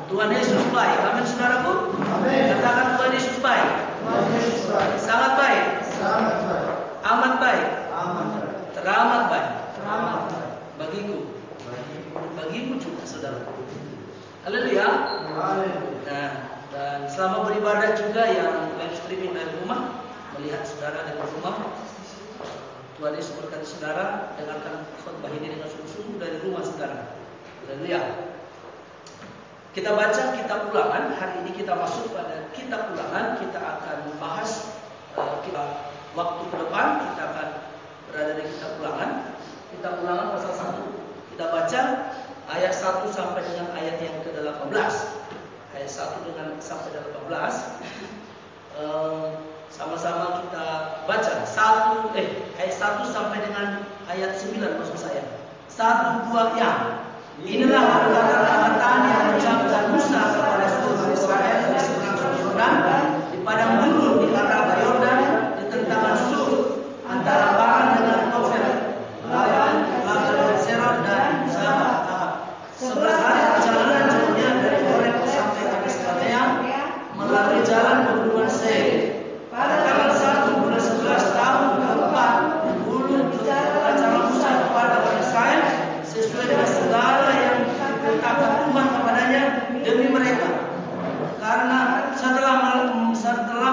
Tuhan Yesus baik. Amin saudaraku. Katakan Tuhan Yesus baik. Sangat baik. Amat baik. Teramat baik. Bagiku. Bagimu juga saudaraku. Haleluya. Nah, dan selama beribadah juga yang live streaming dari rumah, melihat saudara dari rumah, Tuhan Yesus berkati saudara, dengarkan khotbah ini dengan sungguh-sungguh dari rumah saudara. Haleluya. Kita baca kitab Ulangan. Hari ini kita masuk pada kitab Ulangan. Kita akan bahas waktu ke depan kita akan berada di kitab Ulangan. Kitab Ulangan pasal 1. Kita baca ayat 1 sampai dengan ayat yang ke-18. Ayat 1 dengan sampai 18. Sama-sama kita baca. Ayat 1 sampai dengan ayat 9 maksud saya. 1, 2, ya. Inilah perkataan yang diucapkan Musa kepada seluruh Israel di seberang Sungai Yordan, di padang gurun di arah Yordan, di tentangan Sur, antara Paran dengan Tofel, Laban, dan Serah dan Ahab. 11 hari perjalanan jauhnya dari Horeb sampai ke Kalnea melalui jalan pegunungan Seir. Pada tanggal 1 bulan 11 tahun keempat, dulu acara Musa kepada orang Israel sesuai dengan segala yang diperintahkan Tuhan kepadanya demi mereka. Karena setelah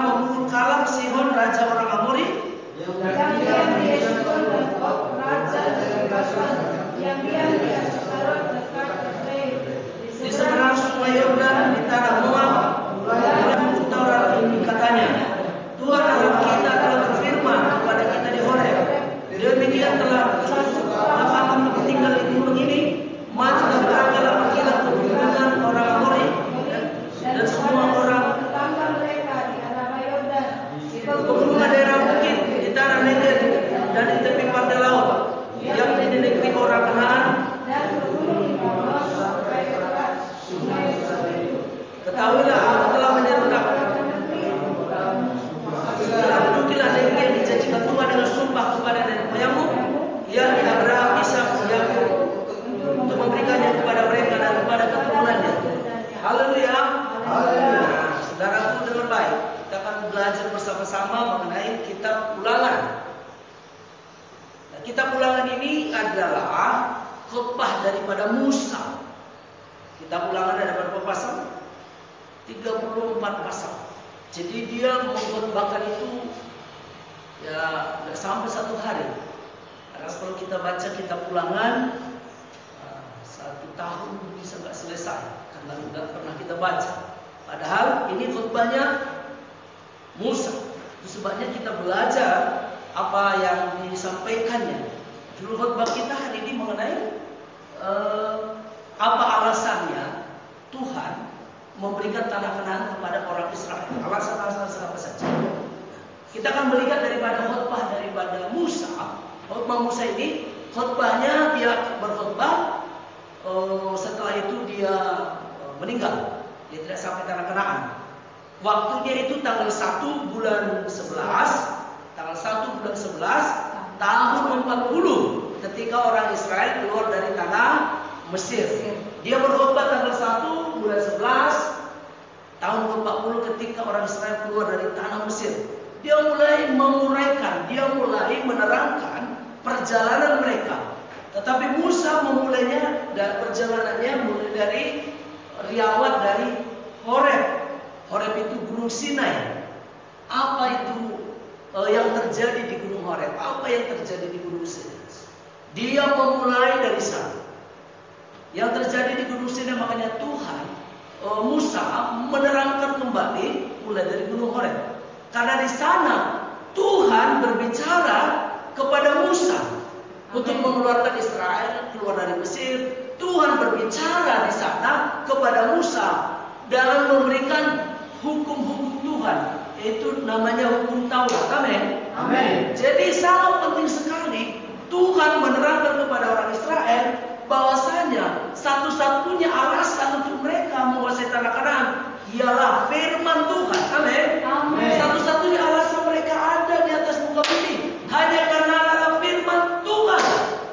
memukul kalah Sihon raja orang Amori yang diam di Heshbon dan Og raja dari Basan yang diam di Astarot dekat Edrei di seberang Sungai Yordan di tanah Moab, mulai Taurat ini katanya, Tuhan Allah kita telah berfirman kepada kita di Horeb, demikian telah kamu tinggal di gunung ini, maju dan berangkatlah pergilah ke pegunungan orang Amori dan semua orang tetangga mereka di arah Yordan, di pegunungan daerah bukit, di tanah Negev dan di tepi pantai laut, yang di negeri orang Kanaan dan bergunung di bawah sampai dekat sungai itu. Ketahuilah aku telah menyerukan dudukilah negeri yang dijanjikan Tuhan dengan sumpah kepada nenek moyangmu, yakni Abraham, Ishak, Yakub, untuk memberikannya kepada mereka dan kepada keturunannya. Haleluya. Nah, saudaraku dengan baik, kita akan belajar bersama-sama mengenai kitab Ulangan. Nah, kitab Ulangan ini adalah khotbah daripada Musa. Kitab Ulangan ada berapa pasal? 34 pasal. Jadi dia mengkhotbahkan itu ya tidak sampai 1 hari. Karena kalau kita baca kitab Ulangan 1 tahun bisa nggak selesai karena nggak pernah kita baca. Padahal ini khotbahnya Musa. Itu sebabnya kita belajar apa yang disampaikannya. Judul khotbah kita hari ini mengenai apa alasannya Tuhan memberikan tanah Kanaan kepada orang Israel. Alasan-alasan apa saja. Kita akan melihat daripada khotbah daripada Musa. Khotbah Musa ini khotbahnya dia berkhotbah setelah itu dia meninggal. Dia tidak sampai tanah Kanaan. Waktunya itu tanggal 1 bulan 11, tanggal 1 bulan 11 tahun 40 ketika orang Israel keluar dari tanah Mesir. Dia berkhotbah tanggal 1 bulan 11 tahun 40 ketika orang Israel keluar dari tanah Mesir. Dia mulai menguraikan, dia mulai menerangkan perjalanan mereka. Tetapi Musa memulainya dan perjalanannya mulai dari riwayat dari Horeb. Horeb itu gunung Sinai. Apa itu yang terjadi di gunung Horeb? Apa yang terjadi di gunung Sinai? Dia memulai dari sana. Yang terjadi di gunung Sinai, makanya Tuhan Musa menerangkan kembali mulai dari gunung Horeb. Karena di sana Tuhan berbicara kepada Musa untuk mengeluarkan Israel keluar dari Mesir. Tuhan berbicara di sana kepada Musa dalam memberikan hukum-hukum Tuhan, yaitu namanya hukum Taurat. Amin. Amin. Jadi sangat penting sekali Tuhan menerangkan kepada orang Israel bahwasanya satu-satunya alasan untuk mereka menguasai tanah Kanaan ialah firman Tuhan. Amin. Amin. Satu-satunya alasan mereka ada di atas muka bumi hanya karena ada firman Tuhan.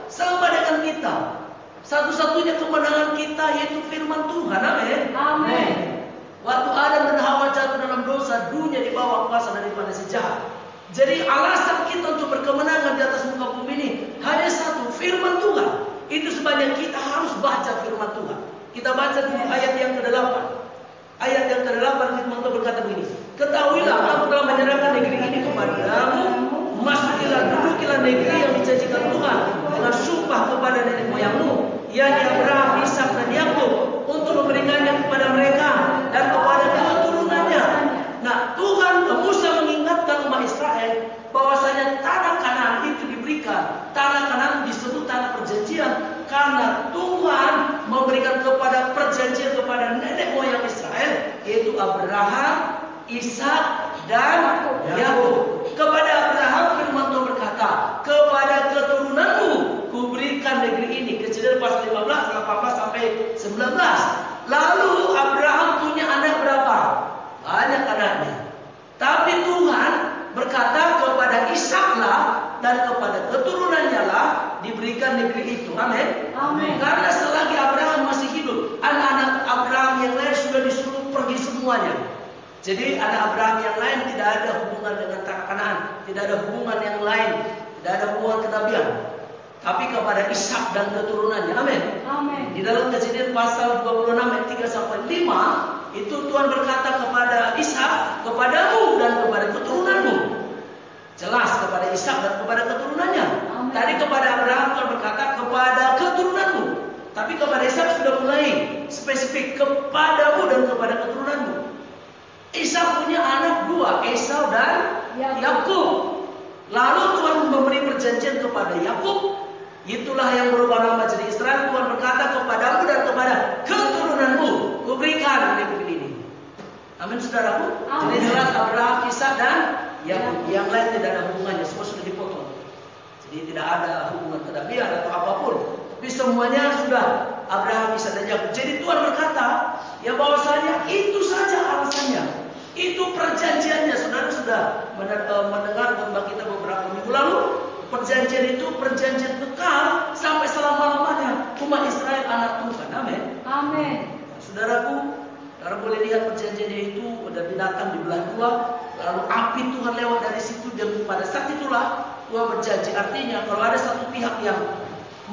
Sama dengan kita. Satu-satunya kemenangan kita yaitu firman Tuhan. Amin. Amin. si jahat. Jadi alasan kita untuk berkemenangan di atas muka bumi ini hanya satu, firman Tuhan. Itu sebabnya kita harus baca firman Tuhan. Kita baca di ayat yang ke-8. Ayat yang ke-8 firman Tuhan berkata begini, ketahuilah aku telah menyerahkan negeri ini kepadamu, masukilah, dudukilah negeri yang dijanjikan Tuhan dengan sumpah kepada nenek moyangmu, yakni Abraham, Ishak dan Yakub, untuk memberikannya kepada mereka dan kepada keturunannya. Nah, Tuhan Musa mengingatkan umat Israel bahwasanya tanah Kanaan itu diberikan. Tanah Kanaan disebut tanah perjanjian karena Tuhan memberikan kepada perjanjian kepada nenek moyang Israel, yaitu Abraham, Ishak dan Yakub. Kepada Abraham firman Tuhan berkata, kepada keturunanmu kuberikan negeri ini. Kejadian pasal 15, 18 sampai 19. Lalu Abraham punya anak berapa? Banyak anaknya. Tapi Tuhan berkata kepada Ishaklah dan kepada keturunannya lah diberikan negeri itu. Amin. Amin. Karena selagi Abraham masih hidup, anak-anak Abraham yang lain sudah disuruh pergi semuanya. Jadi anak Abraham yang lain tidak ada hubungan dengan tanah Kanaan, tidak ada hubungan yang lain, tidak ada hubungan kenabian. Tapi kepada Ishak dan keturunannya. Amin. Amin. Di dalam Kejadian pasal 26 ayat 3 sampai 5 itu Tuhan berkata kepada Ishak, kepadamu dan kepada keturunanmu. Jelas kepada Ishak dan kepada keturunannya. Amin. Tadi kepada Abraham Tuhan berkata kepada keturunanmu. Tapi kepada Ishak sudah mulai spesifik, kepadamu dan kepada keturunanmu. Ishak punya anak dua, Esau dan Yakub. Lalu Tuhan memberi perjanjian kepada Yakub. Itulah yang berubah nama jadi Israel. Tuhan berkata kepadamu dan kepada keturunanmu kuberikan negeri ini. Amin, saudaraku. Amin. Jadi jelas Abraham, Ishak dan Yakub. Yang lain tidak ada hubungannya, semua sudah dipotong. Jadi tidak ada hubungan kenabian atau apapun. Tapi semuanya sudah Abraham, Ishak dan Yakub. Jadi Tuhan berkata, ya bahwasanya itu saja alasannya. Itu perjanjiannya. Saudara sudah mendengar khotbah kita beberapa minggu lalu. Perjanjian itu perjanjian kekal sampai selama-lamanya. Umat Israel anak Tuhan. Amin. Amin. Saudaraku, saudara boleh lihat perjanjiannya itu ada binatang dibelah dua, lalu api Tuhan lewat dari situ, dan pada saat itulah Tuhan berjanji. Artinya kalau ada satu pihak yang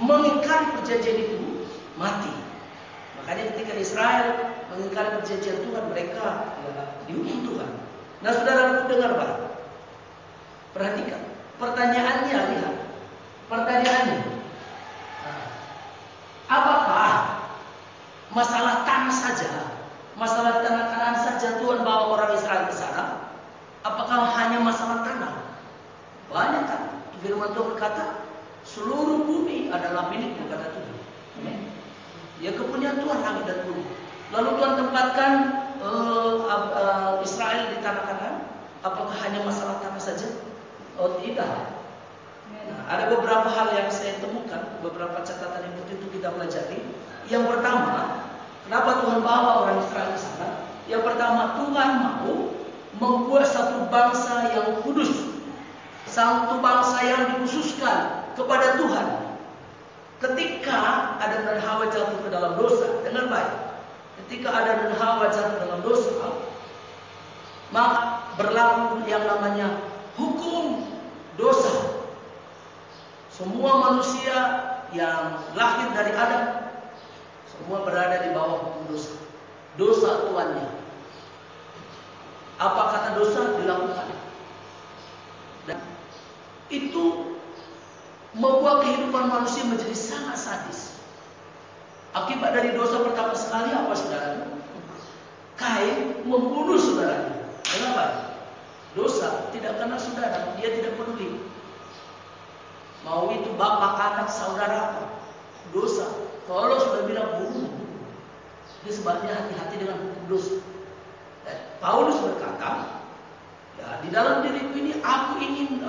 mengingkari perjanjian itu, mati. Makanya ketika Israel mengingkari perjanjian Tuhan, mereka dihukum Tuhan. Nah, saudaraku dengar Pak, perhatikan. Pertanyaannya, lihat. Pertanyaannya, apakah masalah tanah saja, masalah tanah Kanaan saja Tuhan bawa orang Israel ke sana? Apakah hanya masalah tanah? Banyak kan? Firman Tuhan berkata, seluruh bumi adalah milik kepada Tuhan. Ya, kepunyaan Tuhan langit dan bumi. Lalu Tuhan tempatkan Israel di tanah Kanaan. Apakah hanya masalah tanah saja? Oh tidak. Nah, ada beberapa hal yang saya temukan, beberapa catatan yang itu kita pelajari. Yang pertama, kenapa Tuhan bawa orang Israel ke sana? Yang pertama, Tuhan mau membuat satu bangsa yang kudus, satu bangsa yang dikhususkan kepada Tuhan. Ketika Adam dan Hawa jatuh ke dalam dosa, dengan baik. Ketika Adam dan Hawa jatuh dalam dosa, maka berlaku yang namanya hukum dosa. Semua manusia yang lahir dari Adam semua berada di bawah hukum dosa. Dosa tuannya. Apa kata dosa? Dilakukan. Dan itu membuat kehidupan manusia menjadi sangat sadis. Akibat dari dosa pertama sekali apa, saudara? Kain membunuh saudaranya. Kenapa? Dosa tidak kenal saudara, dia tidak peduli. Mau itu bapak, anak, saudara apa? Dosa. Kalau sudah bilang bunuh. Ini sebabnya hati-hati dengan hukum dosa. Dan Paulus berkata, ya, di dalam diriku ini aku ingin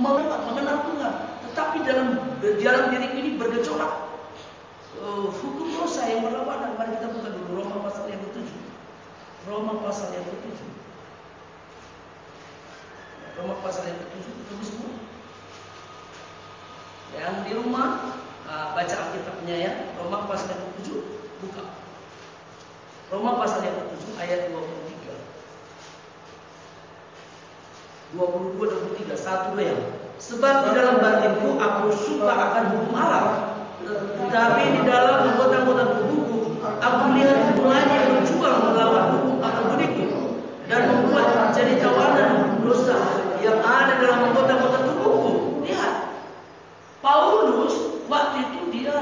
mengenal Tuhan, tetapi dalam diriku ini bergejolak hukum dosa yang berlawanan. Mari kita buka dulu Roma pasal yang ke-7. Roma pasal yang ke-7. Roma pasal yang ke-7, tulis semua. Yang di rumah baca Alkitabnya ya. Roma pasal yang ke-7, buka. Roma pasal yang ke-7 ayat 23. 22 dan 23, satu ya. Sebab di dalam batinku aku suka akan hukum Allah, tetapi di dalam anggota-anggota tubuhku aku melihat hukum lain yang berjuang melawan hukum atributku dan membuat menjadi tawanan hukum dosa yang ada dalam anggota-anggota tubuhku. Lihat, Paulus waktu itu dia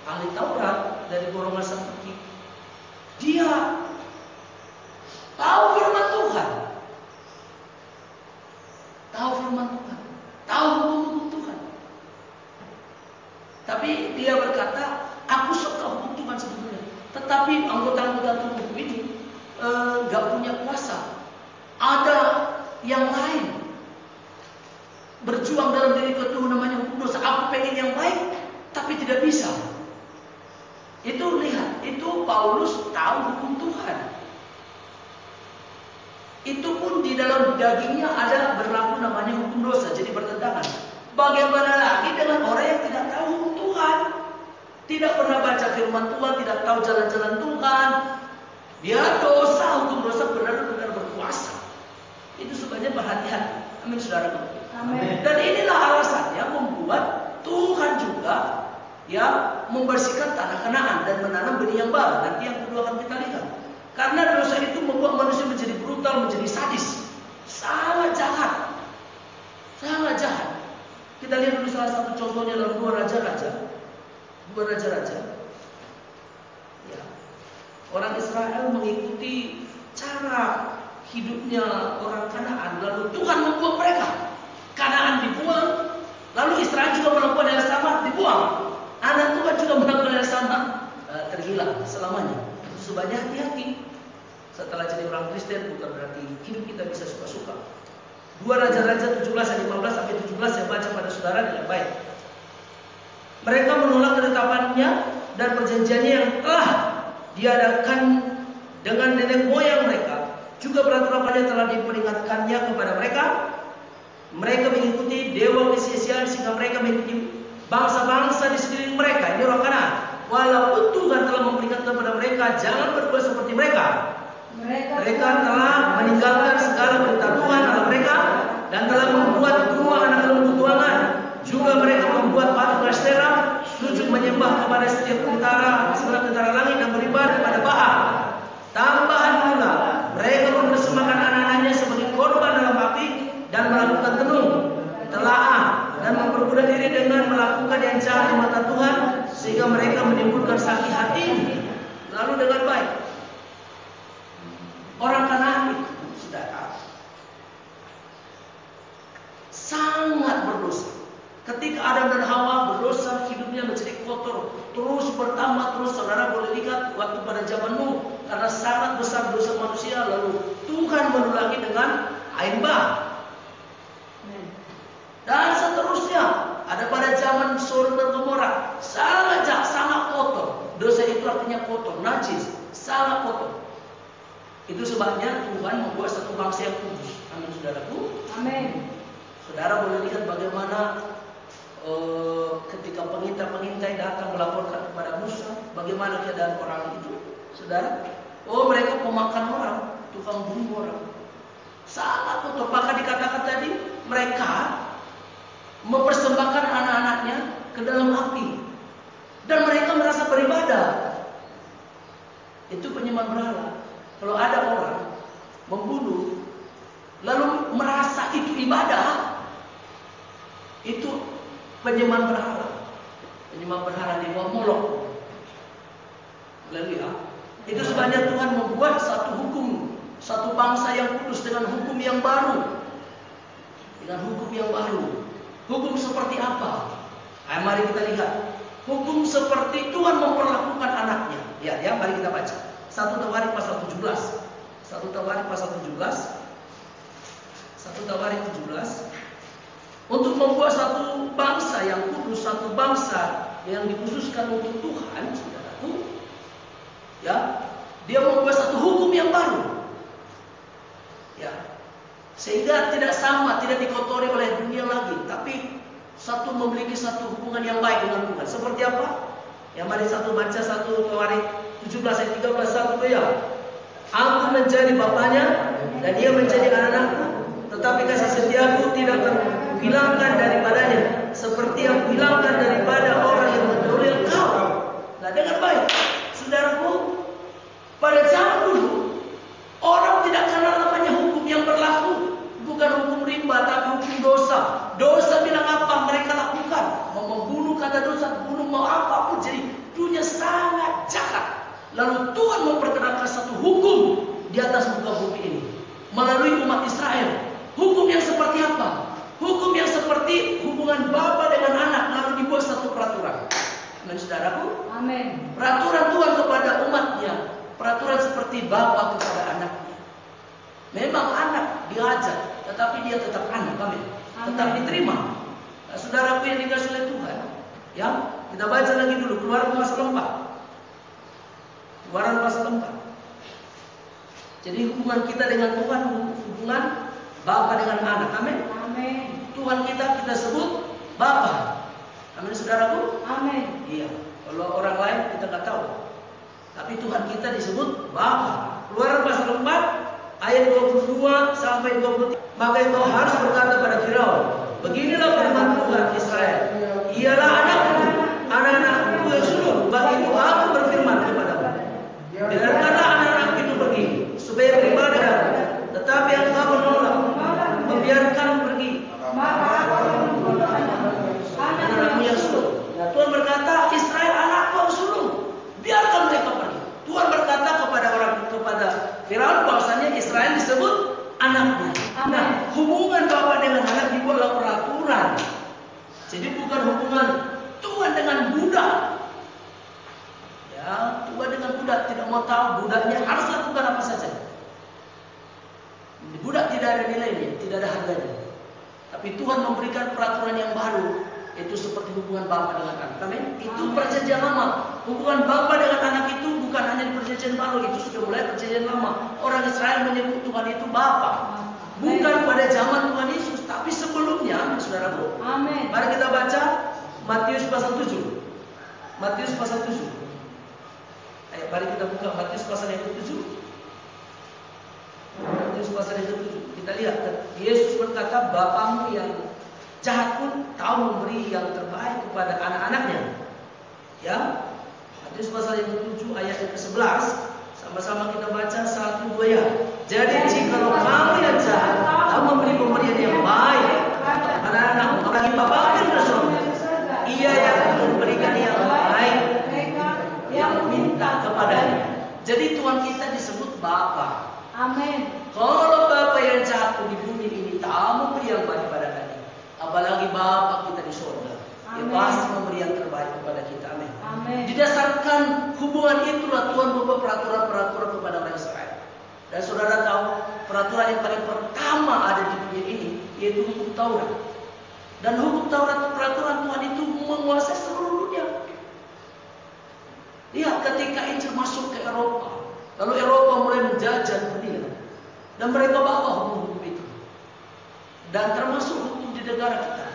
ahli Taurat dari golongan Saduki. Dia tahu firman Tuhan, tahu hukum Tuhan. Tapi dia berkata, aku suka hukum Tuhan sebetulnya, tetapi anggota-anggota tubuhku ini gak punya kuasa. Ada yang lain berjuang dalam diri Tuhan, namanya hukum dosa. Aku pengen yang baik, tapi tidak bisa. Itu lihat, itu Paulus tahu hukum Tuhan. Itu pun di dalam dagingnya ada berlaku namanya hukum dosa, jadi bertentangan. Bagaimana lagi dengan orang yang tidak tahu hukum Tuhan, tidak pernah baca firman Tuhan, tidak tahu jalan-jalan Tuhan. Dia dosa, hukum dosa benar-benar berkuasa. Itu sebabnya berhati-hati. Amin, saudara. Amin. Dan inilah alasannya membuat Tuhan juga ya membersihkan tanah Kanaan dan menanam benih yang baru. Nanti yang kedua akan kita lihat. Karena dosa itu membuat manusia menjadi brutal, menjadi sadis, sangat jahat, sangat jahat. Kita lihat dulu salah satu contohnya dalam dua raja-raja. Ya. Orang Israel mengikuti cara hidupnya orang Kanaan, lalu Tuhan membuat mereka. Kanaan dibuang, lalu Israel juga melakukan yang sama, dibuang. Anak Tuhan juga melakukan yang sama, terhilang selamanya. Sebabnya hati-hati. Setelah jadi orang Kristen bukan berarti hidup kita bisa suka-suka. Dua Raja-Raja 17 ayat 15 sampai 17 saya baca pada saudara dengan baik. Mereka menolak ketetapannya dan perjanjiannya yang telah diadakan dengan nenek moyang mereka. Juga peraturan-peraturannya telah diperingatkannya kepada mereka. Mereka mengikuti dewa kesia-siaan sehingga mereka mengikuti bangsa-bangsa di sekeliling mereka. Ini orang Kanaan. Walaupun Tuhan telah memberikan kepada mereka, jangan berbuat seperti mereka. Mereka telah meninggalkan segala perintah Tuhan Allah mereka dan telah membuat rumah anak lembu tuangan. Juga mereka membuat patung Asyera, sujud menyembah kepada setiap tentara langit dan beribadah kepada Baal. Tambahan pula, mereka mempersembahkan anak-anaknya sebagai korban dalam api dan melakukan tenung, telaah dan memperbudak diri dengan melakukan yang jahat di mata Tuhan, sehingga mereka menimbulkan sakit hati. Lalu dengan baik, orang Kanaan itu, saudara, sangat berdosa. Ketika Adam dan Hawa berdosa, hidupnya menjadi kotor, terus bertambah terus. Saudara boleh lihat waktu pada zaman Nuh, karena sangat besar dosa manusia, lalu Tuhan menulangi dengan air bah. Dan seterusnya, ada pada zaman Sodom dan Gomora, sangat jahat, sangat kotor. Dosa itu artinya kotor, najis, sangat kotor. Itu sebabnya Tuhan membuat satu bangsa yang kudus. Amin, saudaraku. Amin. Saudara boleh lihat bagaimana ketika pengintai-pengintai datang melaporkan kepada Musa, bagaimana keadaan orang itu, saudara. Oh, mereka pemakan orang, tukang bunuh orang. Sangat kotor. Bahkan dikatakan tadi, mereka mempersembahkan anak-anaknya ke dalam api. Dan mereka merasa beribadah. Itu penyembah berhala. Kalau ada orang membunuh, lalu merasa itu ibadah, itu penyembah berhala. Penyembah berhala di bawah Molok. Lalu ya, itu sebabnya Tuhan membuat satu hukum, satu bangsa yang kudus dengan hukum yang baru. Dengan hukum yang baru. Hukum seperti apa? Mari kita lihat. Hukum seperti Tuhan memperlakukan anaknya. Ya, mari kita baca. 1 Tawarik pasal 17. 1 Tawarik pasal 17. 1 Tawarik 17. Untuk membuat satu bangsa yang kudus, satu bangsa yang dikhususkan untuk Tuhan, saudaraku, ya, dia membuat satu hukum yang baru. Ya. Sehingga tidak sama, tidak dikotori oleh dunia lagi, tapi satu memiliki satu hubungan yang baik dengan Tuhan. Seperti apa? Yang mari satu baca 1 Tawarik 17 ayat 13 satu ya. Aku menjadi bapaknya dan dia menjadi anak-anakku. tetapi kasih setiaku tidak terhilangkan daripadanya, seperti yang hilangkan daripada orang yang mendahului engkau. Nah, dengar baik, saudaraku, pada zaman dulu orang tidak kenal namanya hukum yang berlaku, bukan hukum rimba, tapi hukum dosa. Dosa bilang apa mereka lakukan, mau membunuh kata dosa, bunuh mau apapun. Jadi dunia sangat jahat. Lalu Tuhan memperkenalkan satu hukum di atas muka bumi ini melalui umat Israel. Hukum yang seperti apa? Hukum yang seperti hubungan bapa dengan anak, lalu dibuat satu peraturan. Amin, saudaraku. Amin. Peraturan Tuhan kepada umatnya, peraturan seperti bapa kepada anaknya. Memang anak diajar, tetapi dia tetap anak. Amin. Tetap diterima. Nah, saudaraku yang dikasih oleh Tuhan, ya, kita baca lagi dulu Keluaran pasal 4. Keluaran pasal 4. Jadi hubungan kita dengan Tuhan hubungan bapa dengan anak. Amin. Amin. Tuhan kita sebut bapa. Amin, saudaraku. Amin. Iya. Kalau orang lain kita nggak tahu. Tapi Tuhan kita disebut bapa. Keluaran pasal 4 ayat 22 sampai 23. Maka engkau harus berkata pada Firaun, beginilah firman Tuhan Israel, ialah anakku, anak-anakku yang sulung. Bagiku aku berfirman kepadamu, biarkanlah anak-anak itu pergi, supaya beribadah. Tetapi engkau menolak, membiarkan pergi anak-anakmu yang sulung. Nah, Tuhan berkata, Israel anakku yang sulung, biarkan mereka pergi. Tuhan berkata kepada Firaun bahwasanya Israel disebut anaknya. Nah, hubungan bapa dengan anak dibuatlah peraturan. Jadi bukan hubungan Tuhan dengan budak. Ya, Tuhan dengan budak tidak mau tahu budaknya harus lakukan apa saja. Budak tidak ada nilainya, tidak ada harganya. Tapi Tuhan memberikan peraturan yang baru, itu seperti hubungan bapa dengan anak. Amin. Itu perjanjian lama. Hubungan bapa dengan anak itu bukan hanya di perjanjian baru, itu sudah mulai perjanjian lama. Orang Israel menyebut Tuhan itu bapa. Bukan pada zaman Tuhan Yesus, tapi sebelumnya, saudaraku. Amin. Mari kita baca Matius pasal 7. Matius pasal 7. Ayo, mari kita buka Matius pasal yang ke-7. Matius pasal yang ke-7. Kita lihat, Yesus berkata, Bapamu yang jahat pun tahu memberi yang terbaik kepada anak-anaknya. Ya, Matius pasal yang ke-7 ayat yang ke-11. Sama-sama kita baca 1, 2 ya. Jadi jikalau kamu yang jahat tahu memberi pemberian yang baik anak-anak, apalagi Bapa yang di surga, Ia yang memberikan yang baik yang meminta kepadanya. Jadi Tuhan kita disebut Bapa. Amin. Kalau Bapa yang jahat pun di bumi ini tahu memberi yang baik kepada anak, apalagi Bapa kita di surga, Dia pasti memberi yang terbaik kepada kita. Amin. Amin. Didasarkan hubungan itulah Tuhan membuat peraturan-peraturan kepada orang Israel. Dan saudara tahu peraturan yang paling pertama ada di dunia ini yaitu hukum Taurat. Dan hukum Taurat peraturan Tuhan itu menguasai seluruh dunia. Lihat ketika Injil masuk ke Eropa, lalu Eropa mulai menjajah dunia, dan mereka bawa hukum-hukum itu. Dan termasuk hukum di negara kita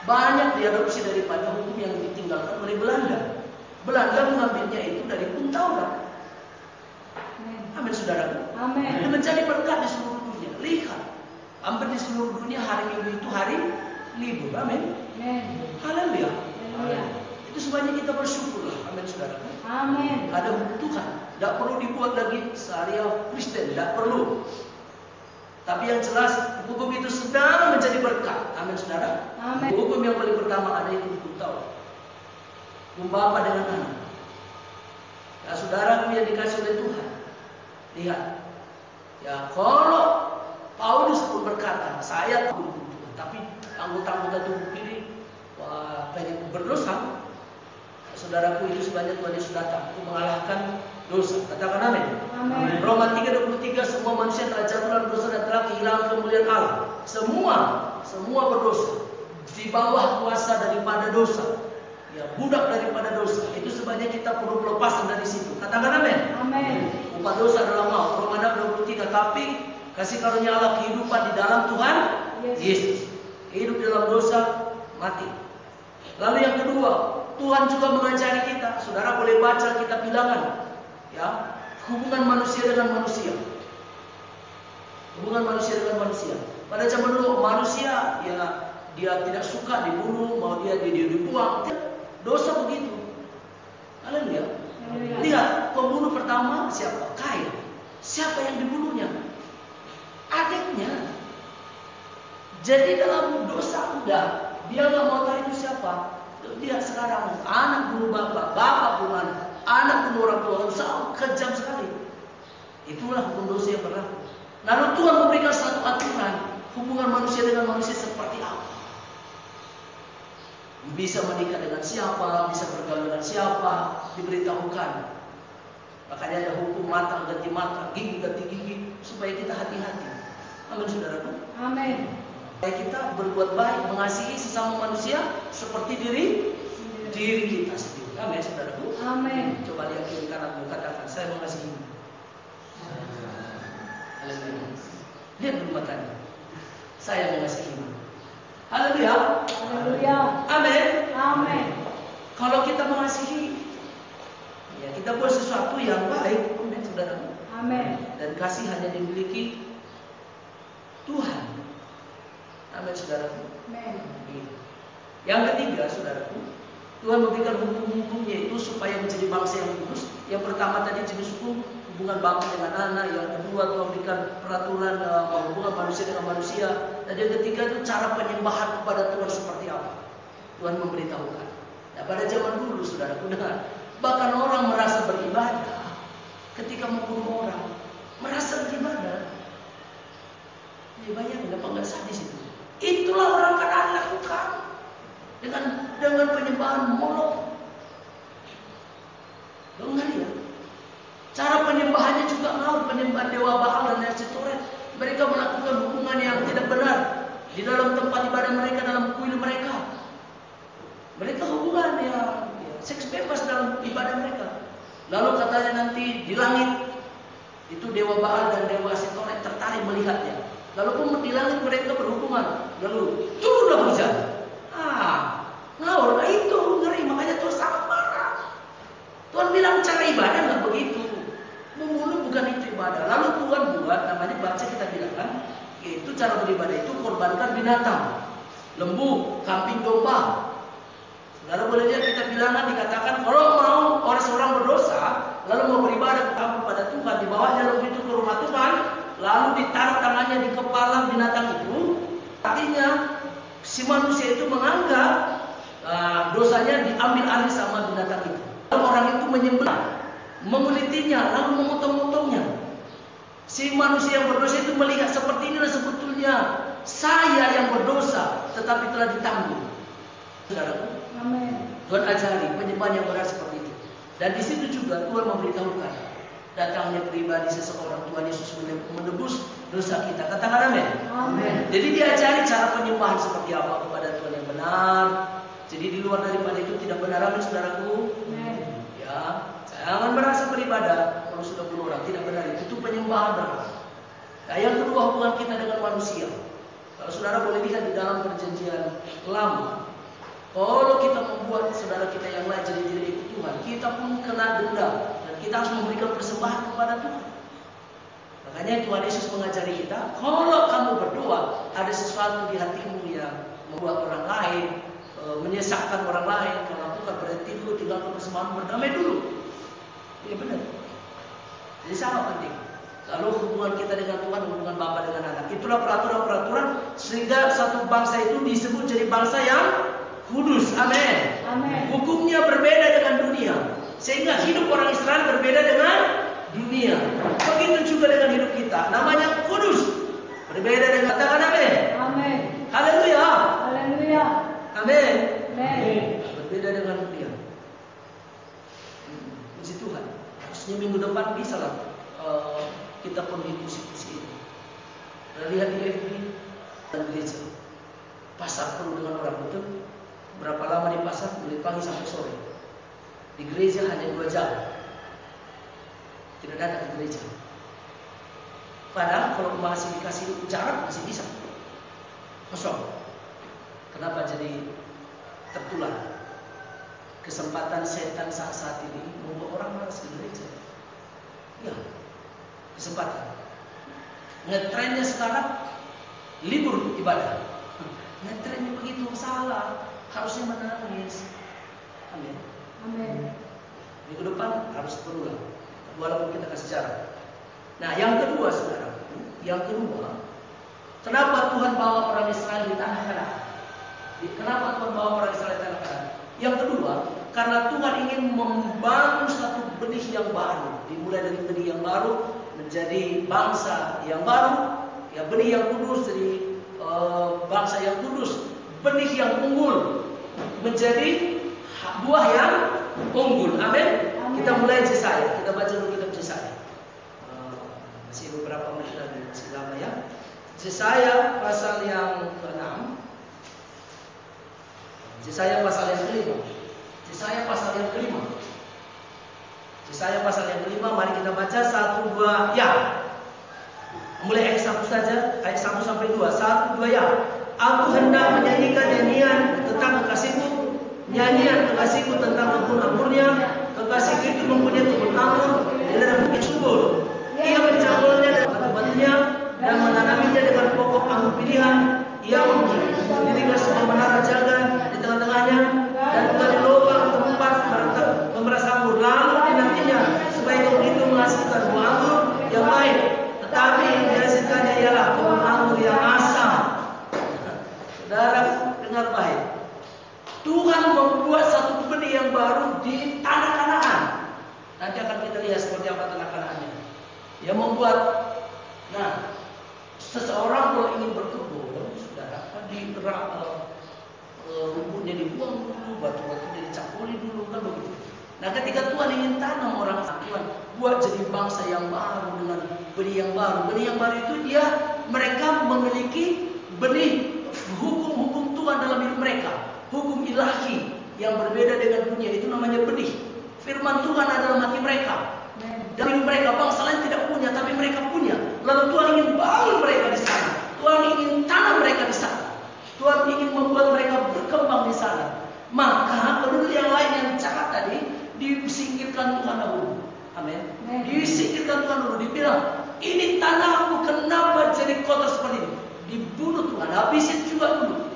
banyak diadopsi daripada hukum yang ditinggalkan oleh Belanda. Belanda mengambilnya itu dari hukum Taurat. Amin, saudaraku. Amin. Dan menjadi berkat di seluruh dunia. Lihat, hampir di seluruh dunia hari Minggu itu hari libur. Amin. Haleluya. Itu semuanya kita bersyukurlah. Amin, saudaraku. Amin. Ada hukum Tuhan. Tidak perlu dibuat lagi syariah Kristen. Tidak perlu. Tapi yang jelas hukum itu sedang menjadi berkat. Amin, saudara. Amin. Hukum yang paling pertama ada itu hukum Taurat. Hukum bapa dengan anak. Ya, saudaraku yang dikasih oleh Tuhan. Lihat. Ya, kalau Paulus pun berkata, saya tahu hukum Tuhan, tapi anggota-anggota tubuh ini pengen berdosa. Saudaraku, itu sebanyak Tuhan Yesus datang untuk mengalahkan dosa. Katakan amin. Amin. Roma 3:23, semua manusia telah jatuh dalam dosa dan telah kehilangan kemuliaan Allah. Semua berdosa, di bawah kuasa daripada dosa. Ya, budak daripada dosa. Itu sebabnya kita perlu pelepasan dari situ. Katakan amin. Amin. Upah dosa adalah maut. Roma 6:23, tapi kasih karunia Allah kehidupan di dalam Tuhan Yesus. Hidup dalam dosa, mati. Lalu yang kedua, Tuhan juga mengajari kita. Saudara boleh baca kitab Bilangan. Ya, hubungan manusia dengan manusia. Hubungan manusia dengan manusia. Pada zaman dulu manusia ya dia tidak suka dibunuh, mau dia dibuang. Dosa begitu. Haleluya. Lihat, pembunuh pertama siapa? Kain. Siapa yang dibunuhnya? Adiknya. Jadi dalam dosa udah, dia nggak mau tahu itu siapa. Dia sekarang anak bunuh bapak, bapak bunuh anak bunuh orang tua, sangat kejam sekali. Itulah hukum dosa yang berlaku. Lalu Tuhan memberikan satu aturan hubungan manusia dengan manusia seperti apa. Bisa menikah dengan siapa, bisa bergaul dengan siapa, diberitahukan. Makanya ada hukum mata ganti mata, gigi ganti gigi, supaya kita hati-hati. Amin, saudaraku. Amin. Supaya kita berbuat baik, mengasihi sesama manusia seperti diri kita sendiri. Amin, saudaraku. Amin. Coba lihat kiri kananmu, katakan, saya mengasihi. Lihat dulu matanya. Saya mengasihi. Haleluya. Haleluya. Amin. Amin. Kalau kita mengasihi, ya kita buat sesuatu yang baik. Amin, saudaraku. Amin. Dan kasih hanya dimiliki Tuhan. Amin, saudaraku. Amin. Yang ketiga, saudaraku, Tuhan memberikan hukum-hukumnya itu supaya menjadi bangsa yang kudus. Yang pertama tadi jenis hukum hubungan bapak dengan anak. Yang kedua Tuhan memberikan peraturan hubungan manusia dengan manusia. Dan yang ketiga itu cara penyembahan kepada Tuhan seperti apa. Tuhan memberitahukan. Nah, pada zaman dulu, saudaraku, dengar, bahkan orang merasa beribadah ketika membunuh orang, merasa beribadah. Ya bayangin apa nggak sadis itu. Itulah orang Kanaan lakukan dengan penyembahan Molok. Dengar ya. Cara penyembahannya juga ngawur, penyembahan dewa Baal dan Asitoret. Mereka melakukan hubungan yang tidak benar di dalam tempat ibadah mereka, dalam kuil mereka. Mereka hubungan yang seks bebas dalam ibadah mereka. Lalu katanya nanti di langit itu dewa Baal dan dewa Asitoret tertarik melihatnya. Lalu pun di langit mereka berhubungan. Lalu turunlah hujan. Ngawur. Nah itu ngeri. Makanya Tuhan sangat marah. Tuhan bilang cara ibadah nggak begitu. Membunuh bukan itu ibadah. Lalu Tuhan buat namanya baca kita bilang kan, itu cara beribadah itu korbankan binatang, lembu, kambing, domba. Saudara boleh lihat kita bilangan dikatakan kalau mau orang seorang berdosa lalu mau beribadah kepada Tuhan, dibawanya lembu itu ke rumah Tuhan, lalu ditaruh tangannya di kepala binatang itu. Artinya si manusia itu menganggap dosanya diambil alih sama binatang itu. Lalu orang itu menyembelih, mengulitinya, lalu memotong-motongnya. Si manusia yang berdosa itu melihat seperti inilah sebetulnya saya yang berdosa, tetapi telah ditanggung. Saudaraku, Amin. Tuhan ajari penyembahan yang benar seperti itu. Dan di situ juga Tuhan memberitahukan datangnya pribadi seseorang, Tuhan Yesus menebus dosa kita. Katakan amin. Amin. Jadi diajari cara penyembahan seperti apa kepada Tuhan yang benar. Jadi di luar daripada itu tidak benar, amin, saudaraku. Amin. Ya, jangan merasa beribadah kalau sudah bunuh orang, tidak benar itu penyembahan benar. Nah, yang kedua hubungan kita dengan manusia. Kalau saudara boleh lihat di dalam perjanjian lama, kalau kita membuat saudara kita yang lain jadi tidak ikut Tuhan, kita pun kena denda dan kita harus memberikan persembahan kepada Tuhan. Makanya Tuhan Yesus mengajari kita, kalau kamu berdoa ada sesuatu di hatimu yang membuat orang lain menyesakkan orang lain, kalau Tuhan berhenti dulu, tinggalkan persembahan, berdamai dulu. Iya benar. Jadi sangat penting. Lalu hubungan kita dengan Tuhan, hubungan Bapa dengan anak. Itulah peraturan-peraturan sehingga satu bangsa itu disebut jadi bangsa yang kudus. Amin. Amin. Hukumnya berbeda dengan dunia, sehingga hidup orang Israel berbeda dengan dunia. Begitu juga dengan hidup kita. Namanya kudus. Berbeda dengan katakan amin. Amin. Haleluya. Haleluya. Amin. Amin. Berbeda dengan dunia. Puji Tuhan. Harusnya minggu depan bisa lah kita pun diskusi ini. Lihat di FB dan gereja. Pasar penuh dengan orang, betul. Berapa lama di pasar? Mulai pagi sampai sore. Di gereja hanya 2 jam. Tidak datang di gereja. Padahal kalau masih dikasih jarak masih bisa. Kosong. Kenapa jadi tertular? Kesempatan setan saat ini membuat orang malas di gereja. Ya, kesempatan. Ngetrennya sekarang libur ibadah. Nah, trennya begitu salah. Harusnya menangis. Amin. Amin. Minggu depan harus berulang, walaupun kita kasih jarak. Nah, yang kedua, saudara, kenapa Tuhan bawa orang Israel di tanah Kanaan? Kenapa Tuhan bawa orang Israel di tanah Kanaan? Yang kedua, karena Tuhan ingin membangun satu benih yang baru, dimulai dari benih yang baru menjadi bangsa yang baru, ya benih yang kudus jadi bangsa yang kudus, benih yang unggul menjadi buah yang unggul. Amin. Kita mulai Yesaya. Kita baca dulu kitab Yesaya. Masih beberapa menit lagi, masih lama ya. Yesaya pasal yang ke-6. Yesaya pasal yang ke-5. Yesaya pasal yang ke-5. Yesaya pasal yang ke-5. Mari kita baca 1, 2 ya. Mulai ayat 1 saja, ayat 1 sampai 2. 1, 2 ya. Aku hendak menyanyikan nyanyian tentang kekasihku, nyanyian kekasihku tentang kebun anggurnya. Kekasihku itu mempunyai kebun anggur di daerah bukit subur. Ia mencangkulnya dengan batu-batunya dan menanaminya dengan pokok anggur pilihan. Ia mendirikan sebuah menara jaga di tengah-tengahnya dan menjadi lubang tempat memeras anggur. Lalu dinantinya supaya kebun itu menghasilkan buah anggur yang baik, tetapi dihasilkannya ialah kebun anggur yang asam. Saudara dengar baik. Tuhan membuat satu benih yang baru di tanah Kanaan. Nanti akan kita lihat seperti apa tanah Kanaannya. Dia membuat. Nah, seseorang kalau ingin berkebun, saudara, rumputnya dibuang dulu, batu-batunya dicampuri dulu, kan begitu. Nah, ketika Tuhan ingin tanam orang, Tuhan buat jadi bangsa yang baru dengan benih yang baru. Benih yang baru itu mereka memiliki benih hukum-hukum Tuhan dalam hidup mereka. Hukum ilahi yang berbeda dengan dunia, itu namanya benih. Firman Tuhan ada dalam hati mereka. Dalam hidup mereka, bangsa lain tidak punya, tapi mereka punya. Lalu Tuhan ingin bangun mereka di sana. Tuhan ingin tanam mereka di sana. Tuhan ingin membuat mereka berkembang di sana. Maka penduduk yang lain yang jahat tadi disingkirkan Tuhan dahulu. Amin. Disingkirkan Tuhan dulu. Dibilang, ini tanahku, kenapa jadi kotor seperti ini? Dibunuh Tuhan, habisin juga dulu.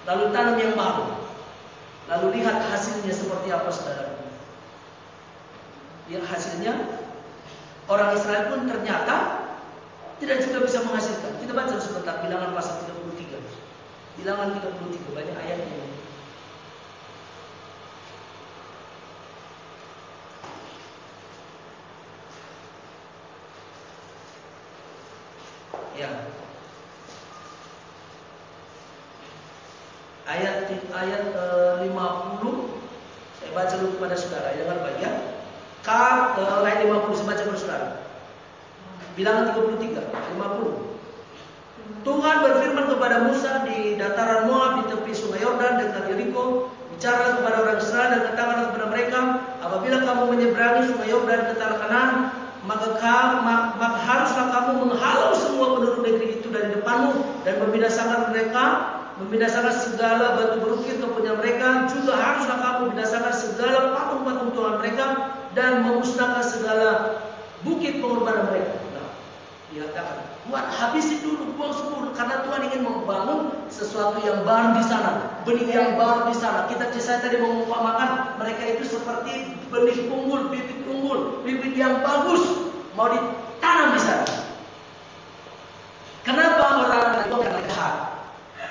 Lalu tanam yang baru. Lalu lihat hasilnya seperti apa, saudara. Lihat hasilnya. Orang Israel pun ternyata tidak juga bisa menghasilkan. Kita baca sebentar Bilangan pasal 33. Bilangan 33, banyak ayatnya. Ya. Ayat 50, saya baca dulu kepada saudara, jangan baik ya. Ayat 50 saya baca kepada saudara. Bilangan 33, 50. Tuhan berfirman kepada Musa di dataran Moab di tepi sungai Yordan dekat Yeriko, bicaralah kepada orang Israel dan katakanlah kepada mereka, apabila kamu menyeberangi sungai Yordan ke tanah Kanaan, maka haruslah kamu menghalau semua penduduk negeri itu dari depanmu dan membinasakan mereka. Membinasakan segala batu berukir kepunyaan mereka. Juga haruslah kamu binasakan segala patung-patung Tuhan mereka dan memusnahkan segala bukit pengorbanan mereka. Nah, dikatakan, buat habisi dulu, buang semua, karena Tuhan ingin membangun sesuatu yang baru di sana, benih yang baru di sana. Saya tadi mengumpamakan mereka itu seperti benih unggul, bibit yang bagus mau ditanam di sana. Kenapa orang itu akan jahat?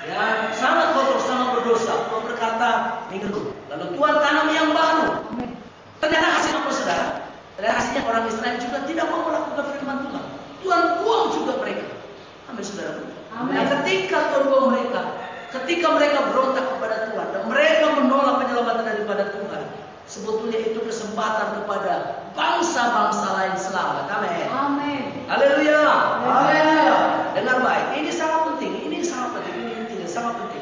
Ya, sangat kotor, sangat berdosa. Tuhan berkata, minggu lalu Tuhan tanam yang baru. Ternyata hasilnya apa, saudara? Ternyata hasilnya orang Israel juga tidak mau melakukan firman Tuhan. Tuhan buang juga mereka. Amin, saudara. Nah, ketika Tuhan buang mereka, ketika mereka berontak kepada Tuhan dan mereka menolak penyelamatan daripada Tuhan, sebetulnya itu kesempatan kepada bangsa-bangsa lain selamat. Amin. Amin. Haleluya. Haleluya. Dengar baik, ini sangat penting. Ini sangat penting. Sangat penting.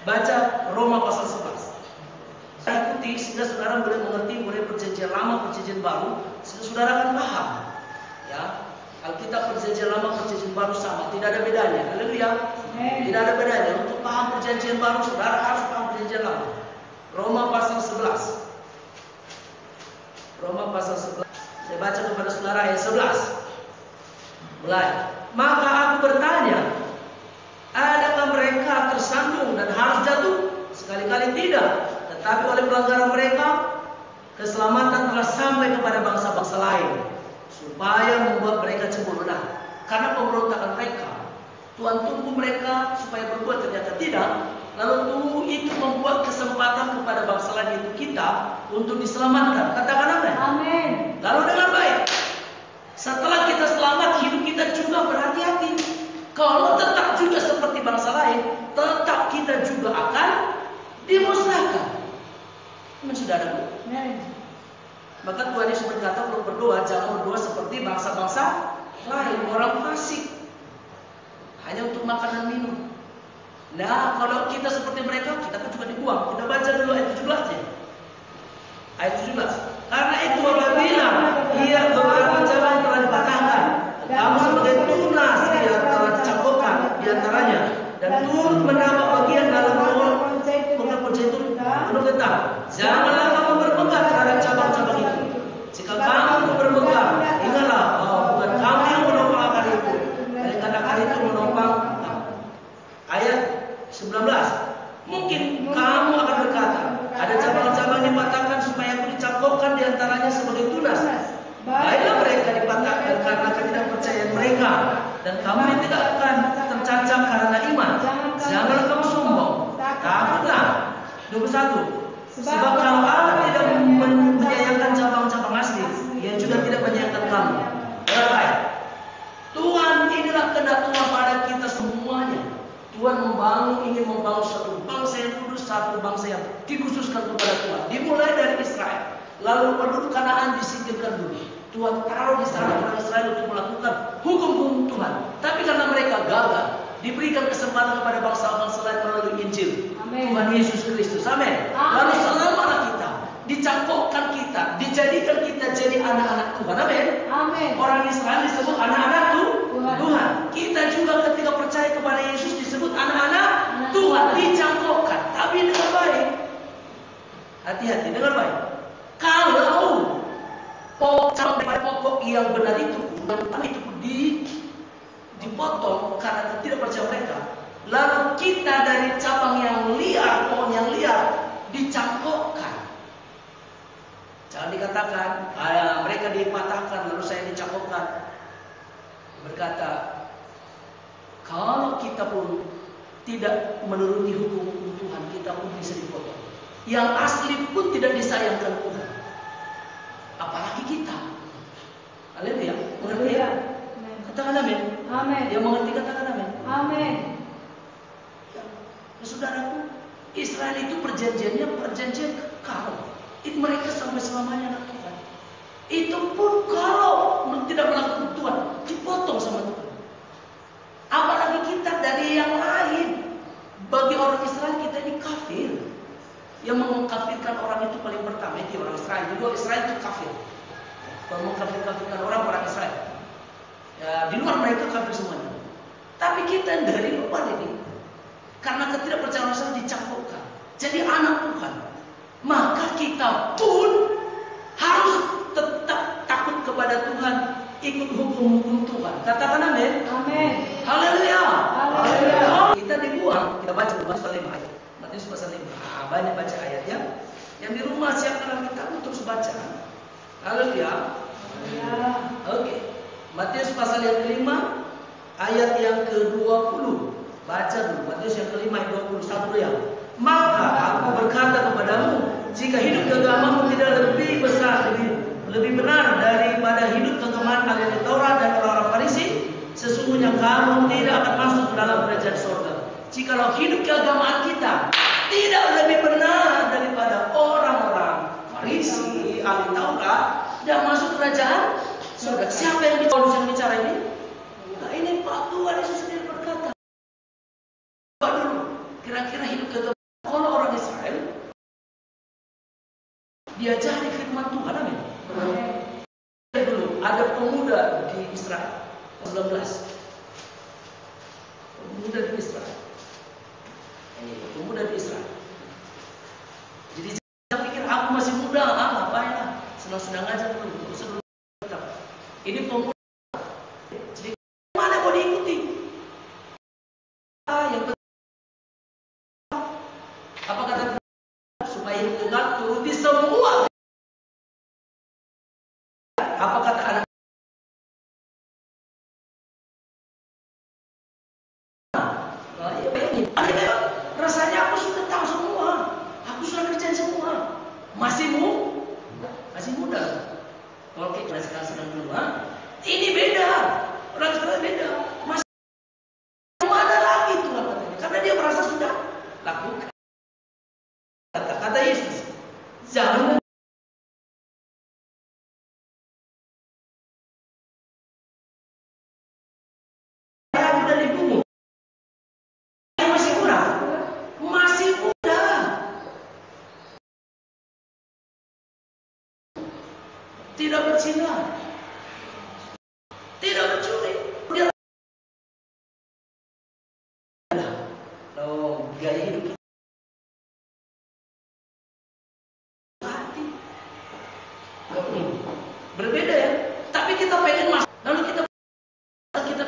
Baca Roma pasal 11. Saya ikuti sehingga saudara boleh mengerti mulai perjanjian lama, perjanjian baru, sehingga saudara akan paham. Ya, Alkitab perjanjian lama, perjanjian baru sama, tidak ada bedanya. Haleluya. Tidak ada bedanya. Untuk paham perjanjian baru, saudara harus paham perjanjian lama. Roma pasal 11. Roma pasal 11. Saya baca kepada saudara ayat 11. Mulai. Maka aku bertanya, Adakah mereka tersandung dan harus jatuh? Sekali-kali tidak. Tetapi oleh pelanggaran mereka, keselamatan telah sampai kepada bangsa-bangsa lain, supaya membuat mereka cemburu. Nah, karena pemberontakan mereka, Tuhan tunggu mereka supaya berbuat, ternyata tidak. Lalu tunggu itu membuat kesempatan kepada bangsa lain, yaitu kita, untuk diselamatkan. Katakan amin. Amin. Lalu dengan baik, setelah kita selamat, hidup kita juga berhati-hati. Kalau tetap juga seperti bangsa lain, tetap kita juga akan dimusnahkan. Amin, saudaraku. Amin. Maka Tuhan Yesus berkata untuk berdoa, jangan berdoa seperti bangsa-bangsa lain, orang fasik, hanya untuk makan dan minum. Nah, kalau kita seperti mereka, kita kan juga dibuang. Kita baca dulu ayat 17 ya. Ayat 17. Karena itu apabila ia beberapa cabang telah dipatahkan, kamu sebagai tunas di antara cangkokan di antaranya, dan turut mendapat bagian dalam pohon zaitun penuh getah. Janganlah kamu berpegang terhadap cabang-cabang itu. Jika kamu berpegang, ingatlah bahwa bukan kamu yang menopang akar itu, dan karena akar itu menopang kamu. Ayat 19. Mungkin kamu akan berkata, ada cabang-cabang dipatahkan supaya aku dicangkokkan di antaranya sebagai tunas. Baiklah mereka dipatahkan karena ketidakpercayaan mereka, dan kamu tidak akan tercancang karena iman. Janganlah kamu sombong, takutlah. 21. Sebab kalau Allah tidak menyayangkan cabang-cabang asli, Ia juga tidak menyayangkan kamu. Baik. Tuhan, inilah kehendak Tuhan pada kita semuanya. Tuhan ingin membangun satu bangsa yang kudus, satu bangsa yang dikhususkan kepada Tuhan. Dimulai dari Israel, lalu penduduk Kanaan disingkirkan dulu. Tuhan taruh di sana orang Israel untuk melakukan hukum-hukum Tuhan. Tapi karena mereka gagal, diberikan kesempatan kepada bangsa-bangsa lain melalui Injil. Amen. Tuhan Yesus Kristus. Amin. Lalu selamatlah kita, dicangkokkan kita, dijadikan kita jadi anak-anak Tuhan. Amin. Amin. Orang Israel disebut anak-anak Tuhan. Kita juga ketika percaya kepada Yesus disebut anak-anak Tuhan, dicangkokkan. Tapi dengan baik. Hati-hati, dengan baik. Kalau pokok yang benar itu, dipotong karena tidak percaya mereka, lalu kita dari cabang yang liar, pohon yang liar, dicangkokkan. Jangan dikatakan, mereka dipatahkan lalu saya dicangkokkan. Berkata, kalau kita pun tidak menuruti hukum Tuhan, kita pun bisa dipotong. Yang asli pun tidak disayangkan Tuhan, apalagi kita. Haleluya. Mengerti ya? Katakan amin. Amin. Yang mengerti katakan amin. Amin. Ya, saudaraku, Israel itu perjanjiannya perjanjian kekal. Itu mereka sampai selamanya anak Tuhan. Itu pun kalau tidak melakukan Tuhan, dipotong sama Tuhan. Apalagi kita dari yang lain. Bagi orang Israel kita ini kafir. Yang mengkafirkan orang itu paling pertama itu orang Israel. Jadi orang Israel itu kafir. Kalau mengkafirkan orang Israel. Ya, di luar mereka kafir semuanya. Tapi kita dari luar ini, karena ketidakpercayaan Israel dicangkokkan jadi anak Tuhan, maka kita pun harus tetap takut kepada Tuhan, ikut hukum-hukum Tuhan. Katakan amin. Amin. Haleluya. Haleluya. Kita dibuang, kita baca pasal 5 ayat. Matius pasal 5. Banyak baca ayatnya. Yang di rumah siapkan kita untuk baca. Haleluya. Oke. Matius pasal yang kelima, ayat yang ke-20. Baca dulu. Matius yang kelima ayat 21 ya. Maka aku berkata kepadamu, jika hidup keagamaanmu tidak lebih besar, lebih benar daripada hidup keagamaan ahli Taurat dan orang-orang Farisi, sesungguhnya kamu tidak akan masuk ke dalam kerajaan surga. Jikalau hidup keagamaan kita tidak lebih benar daripada orang-orang Farisi, ahli Taurat, tidak masuk kerajaan surga. Siapa yang bicara ini? Nah, ini Pak Tuhan Yesus sendiri berkata. Coba dulu, kira-kira hidup keagamaan kalau orang Israel diajari firman Tuhan, amin. Dulu ada pemuda di Israel, 19. Pemuda di Israel. Pemuda di Israel. Jadi saya pikir aku masih muda, ngapain lah, senang-senang aja dulu. Ini pemuda. Jadi mana mau diikuti? Rasanya aku sudah tahu semua, aku sudah kerjain semua. Masih muda. Kalau kita sekarang sedang tua, ini beda. Orang sekarang beda. Masih mana lagi Tuhan katanya? Karena dia merasa sudah lakukan. Kata Yesus, jangan tidak berzina, tidak mencuri. Dia gaya hidup hati berbeda ya. Tapi kita pengen masuk, lalu kita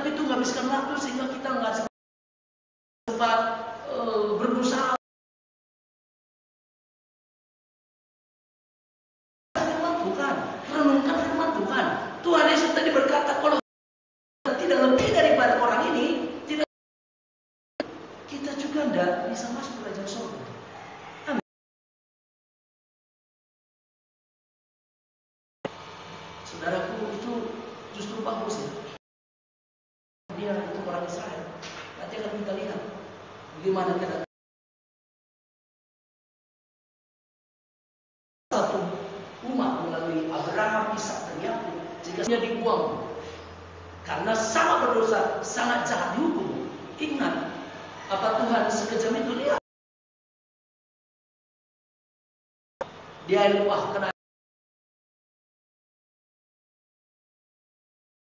itu menghabiskan waktu sehingga kita nggak sempat berusaha. Renungkan firman Tuhan. Tuhan Yesus tadi berkata, kalau tidak lebih daripada orang ini, kita juga tidak bisa masuk kerajaan surga. Amin. Saudaraku, itu justru bagus ya. Dia itu orang Israel. Nanti akan kita lihat bagaimana kita satu umat melalui Abraham, Ishak, dan Yakub jika dia dibuang karena sangat berdosa, sangat jahat dihukum. Ingat apa Tuhan sekejam itu lihat. Dia kena.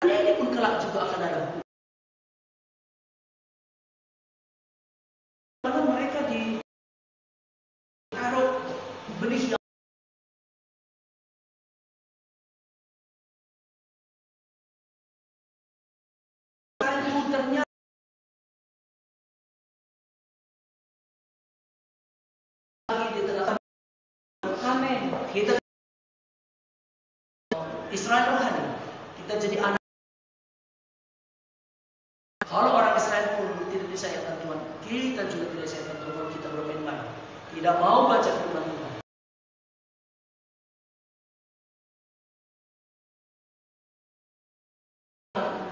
Ini pun kelak juga akan ada hukum. Karena mereka ditaruh benih yang ternyata di tengah. Amin. Kita Israel rohani, kita jadi anak. Kalau orang Israel pun tidak disayangkan Tuhan, kita juga tidak disayangkan Tuhan kalau kita bermain-main, tidak mau baca firman Tuhan.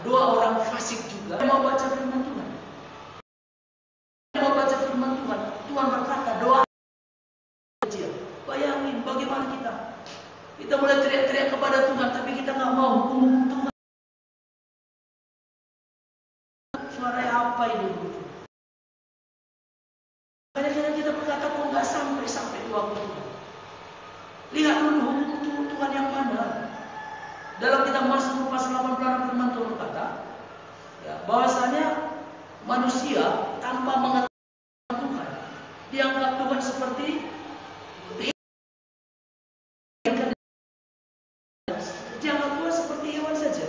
Dua orang fasik juga mau baca firman Tuhan. Mau baca firman Tuhan, Tuhan berkata doa kecil. Bayangin bagaimana kita mulai teriak-teriak kepada Tuhan, tapi kita nggak mau hukum Tuhan. Suara apa ini? Kadang-kadang kita berkata kok nggak sampai di waktu Tuhan. Lihat dulu hukum Tuhan yang mana. Dalam kitab Mazmur pasal 86 firman Tuhan berkata, ya, bahwasanya manusia tanpa mengetahui Tuhan dianggap Tuhan seperti dianggap Tuhan seperti hewan saja.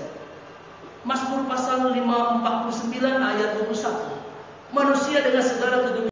Mazmur pasal 549 ayat 21. Manusia dengan segala kegemukan